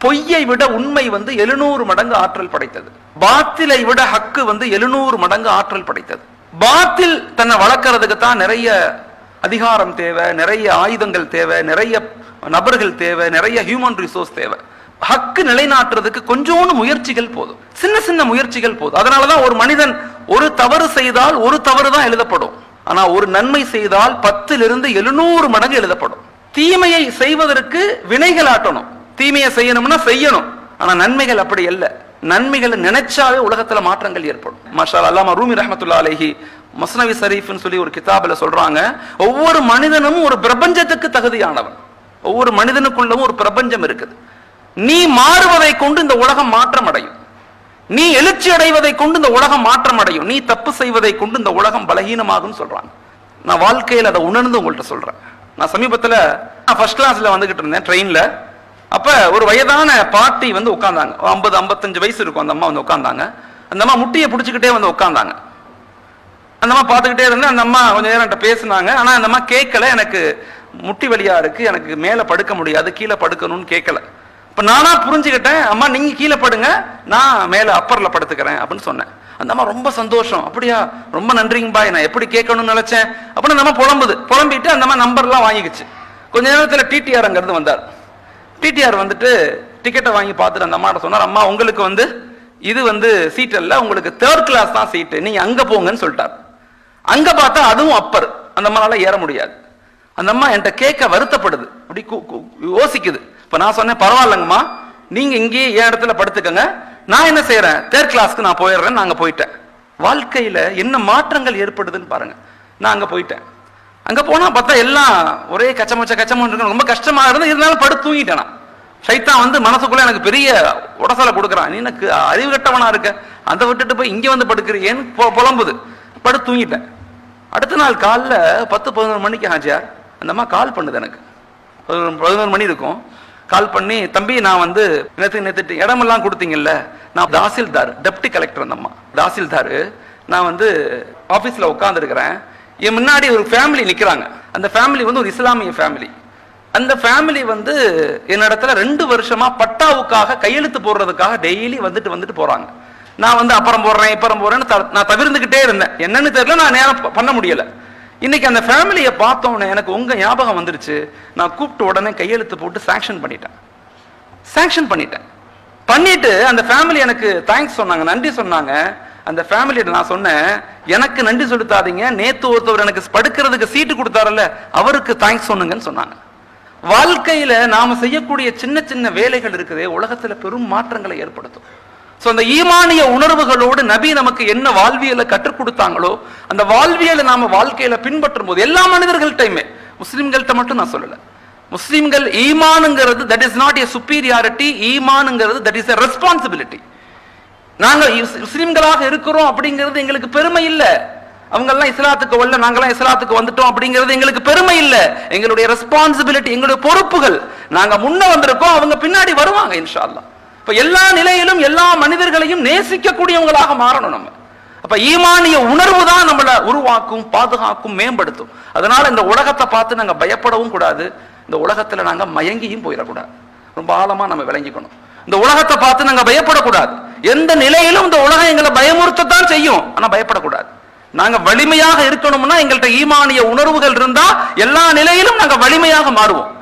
பொய்யை விட உண்மை 700 மடங்கு ஆற்றல் படைத்தது. பாத்திலை விட ஹக்கு 700 மடங்கு ஆற்றல் படைத்தது. பாத்தில் தன்னை வளர்க்கறதுக்கு தான் நிறைய அதிகாரம் தேவை, நிறைய ஆயுதங்கள் தேவை, நிறைய நபர்கள் தேவை, நிறைய ஹியூமன் ரிசோர்ஸ் தேவை. ஹக்கு நிலைநாட்டுறதுக்கு கொஞ்சோண்டு முயற்சிகள் போதும், சின்ன சின்ன முயற்சிகள் போதும். அதனாலதான் ஒரு மனிதன் ஒரு தவறு செய்தால் ஒரு தவறு தான் எழுதப்படும், ஆனா ஒரு நன்மை செய்தால் 10 to 700 மடங்கு எழுதப்படும். தீமையை செய்வதற்கு வினைகள் ஆட்டணும், தீமையை செய்யணும்னா செய்யணும், ஆனா நன்மைகள் அப்படி அல்ல. நன்மைகளை நினைச்சாவே உலகத்துல மாற்றங்கள் ஏற்படும். மாஷா அல்லாஹ் ரூமி ரஹ்மத்துல்லாஹி அலைஹி மஸ்னவி ஷரீஃப்னு சொல்லி ஒரு கிதாபில் சொல்றாங்க, ஒவ்வொரு மனிதனும் ஒரு பிரபஞ்சத்துக்கு தகுதியானவன். ஒவ்வொரு மனிதனுக்குள்ளவும் ஒரு பிரபஞ்சம் இருக்குது. நீ மாறுவதை கொண்டு இந்த உலகம் மாற்றம் அடையும், நீ எழுச்சி அடைவதை கொண்டு இந்த உலகம் மாற்றம் அடையும், நீ தப்பு செய்வதை கொண்டு இந்த உலகம் பலகீனமாகும் சொல்றாங்க. நான் வாழ்க்கையில் அதை உணர்ந்து உங்கள்கிட்ட சொல்றேன். நான் சமீபத்தில் ஃபர்ஸ்ட் கிளாஸ்ல வந்துகிட்டு இருந்தேன் ட்ரெயின்ல. அப்ப ஒரு வயதான பாட்டி உட்கார்ந்தாங்க, 50-55 வயசு இருக்கும். அந்த அம்மா உட்கார்ந்தாங்க. அந்த அம்மா முட்டியை பிடிச்சிக்கிட்டே உட்கார்ந்தாங்க. அந்த அம்மா பார்த்துக்கிட்டே இருந்தேன். அந்த அம்மா கொஞ்சம் நேரம் என்கிட்ட பேசினாங்க. ஆனா அந்த அம்மா கேட்கல, எனக்கு முட்டி வலியா இருக்கு, எனக்கு மேல படுக்க முடியாது, கீழே படுக்கணும்னு கேட்கல. இப்ப நானா புரிஞ்சுக்கிட்டேன், அம்மா நீங்க கீழே படுங்க, நான் மேல அப்பர்ல படுத்துக்கிறேன் அப்படின்னு சொன்னேன். அந்த அம்மா ரொம்ப சந்தோஷம், அப்படியா ரொம்ப நன்றிங்க பாய், நான் எப்படி கேட்கணும்னு நினைச்சேன் அப்படின்னு அந்த அம்மா புலம்பிட்டு அந்த அம்மா நம்பர்லாம் வாங்கிக்கிச்சு. கொஞ்ச நேரத்தில் டிடிஆர் அங்கிருந்து வந்தார். டிடிஆர் டிக்கெட்டை வாங்கி பார்த்துட்டு அந்த அம்மாட்ட சொன்னார், அம்மா உங்களுக்கு இது சீட் அல்ல, உங்களுக்கு 3rd கிளாஸ் தான் சீட்டு, நீங்க அங்க போங்கன்னு சொல்லிட்டார். அங்க பார்த்தா அதுவும் அப்பர், அந்த அம்மானால ஏற முடியாது. அந்த அம்மா என்கிட்ட கேட்க வருத்தப்படுது, அப்படி யோசிக்குது. இப்ப நான் சொன்னேன், பரவாயில்லங்கம்மா நீங்க இங்கேயே என் இடத்துல படுத்துக்கங்க, நான் என்ன செய்யறேன் 3rd கிளாஸ்க்கு நான் போயிடுறேன். நாங்க போயிட்டேன். வாழ்க்கையில என்ன மாற்றங்கள் ஏற்படுதுன்னு பாருங்க. நான் அங்க போயிட்டேன். அங்க போனா பார்த்தா எல்லாம் ஒரே கச்சமச்சம் இருக்கு, ரொம்ப கஷ்டமா இருந்து, இருந்தாலும் படுத்து தூங்கிட்டேன். சைத்தான் மனசுக்குள்ள எனக்கு பெரிய உடசலை கொடுக்குறான், நீ எனக்கு அறிவு கட்டவனா இருக்க, அதை விட்டுட்டு போய் இங்க படுக்கிறேன்னு புலம்புது. படுத்து தூங்கிட்டேன். அடுத்த நாள் காலைல 10-11 மணிக்கு ஹாஜியார் அந்த அம்மா கால் பண்ணுது. எனக்கு 11 மணி இருக்கும். கால் பண்ணி, தம்பி நான் நேற்று இடமெல்லாம் கொடுத்தீங்கல்ல, நான் தாசில்தார், டெப்டி கலெக்டர். அந்த அம்மா தாசில்தார், நான் ஆபீஸ்ல உட்கார்ந்துருக்கிறேன், என் முன்னாடி ஒரு ஃபேமிலி நிக்கிறாங்க. அந்த ஃபேமிலி ஒரு இஸ்லாமிய ஃபேமிலி. அந்த ஃபேமிலி என்னிடத்துல 2 வருஷமா பட்டாவுக்காக கையெழுத்து போடுறதுக்காக டெய்லி வந்துட்டு போறாங்க. நான் அப்புறம் போடுறேன் இப்பறம் போறேன்னு நான் தவிர்த்துக்கிட்டே இருந்தேன். என்னன்னு தெரியல, நான் நேரம் பண்ண முடியல. இன்னைக்கு அந்த ஃபேமிலியை பார்த்தோன்னே எனக்கு உங்க ஞாபகம் வந்துருச்சு. நான் கூப்பிட்டு உடனே கையெழுத்து போட்டு சாங்ஷன் பண்ணிட்டேன். பண்ணிட்டு அந்த ஃபேமிலி எனக்கு தேங்க்ஸ் சொன்னாங்க, நன்றி சொன்னாங்க. அந்த ஃபேமிலியிட்ட நான் சொன்னேன், எனக்கு நன்றி செலுத்தாதீங்க, நேத்து ஒருத்தவர் எனக்கு படுக்கிறதுக்கு சீட்டு கொடுத்தாருல்ல அவருக்கு தேங்க்ஸ் சொன்னுங்கன்னு சொன்னாங்க. வாழ்க்கையில நாம செய்யக்கூடிய சின்ன சின்ன வேலைகள் இருக்குதே உலகத்துல பெரும் மாற்றங்களை ஏற்படுத்தும். அந்த ஈமானிய உணர்வுகளோடு நபி நமக்கு என்ன வாழ்வியலை கற்றுக் கொடுத்தாங்களோ அந்த வாழ்வியலை நாம வாழ்க்கையில பின்பற்றும் போது எல்லா மனிதர்கள்ட்டையுமே, முஸ்லிம்கள்ட்ட மட்டும் நான் சொல்லல, முஸ்லிம்கள் ஈமானுங்கிறது that is not a superiority, ஈமானுங்கிறது தட் இஸ் எ ரெஸ்பான்சிபிலிட்டி. நாங்க முஸ்லிம்களாக இருக்கிறோம் அப்படிங்கிறது எங்களுக்கு பெருமை இல்ல. அவங்க எல்லாம் இஸ்லாத்துக்கு வரல, நாங்கெல்லாம் இஸ்லாத்துக்கு வந்துட்டோம் அப்படிங்கிறது எங்களுக்கு பெருமை இல்ல. எங்களுடைய ரெஸ்பான்சிபிலிட்டி, எங்களுடைய பொறுப்புகள். நாங்க முன்ன வந்திருக்கோம், அவங்க பின்னாடி வருவாங்க இன்ஷா அல்லாஹ். இப்ப எல்லா நிலையிலும் எல்லா மனிதர்களையும் நேசிக்கக்கூடியவங்களாக மாறணும் நம்ம. அப்ப ஈமானிய உணர்வு தான் நம்மளை உருவாக்கும், பாதுகாக்கும், மேம்படுத்தும். அதனால இந்த உலகத்தை பார்த்து நாங்க பயப்படவும் கூடாது, இந்த உலகத்துல நாங்க மயங்கியும் போயிடக்கூடாது. ரொம்ப ஆழமா நம்ம விளங்கிக்கணும். இந்த உலகத்தை பார்த்து நாங்க பயப்படக்கூடாது. எந்த நிலையிலும் இந்த உலகம் எங்களை பயமுறுத்தத்தான் செய்யும், ஆனா பயப்படக்கூடாது. நாங்க வலிமையாக இருக்கணும்னா எங்கள்கிட்ட ஈமானிய உணர்வுகள் இருந்தா எல்லா நிலையிலும் நாங்க வலிமையாக மாறுவோம்.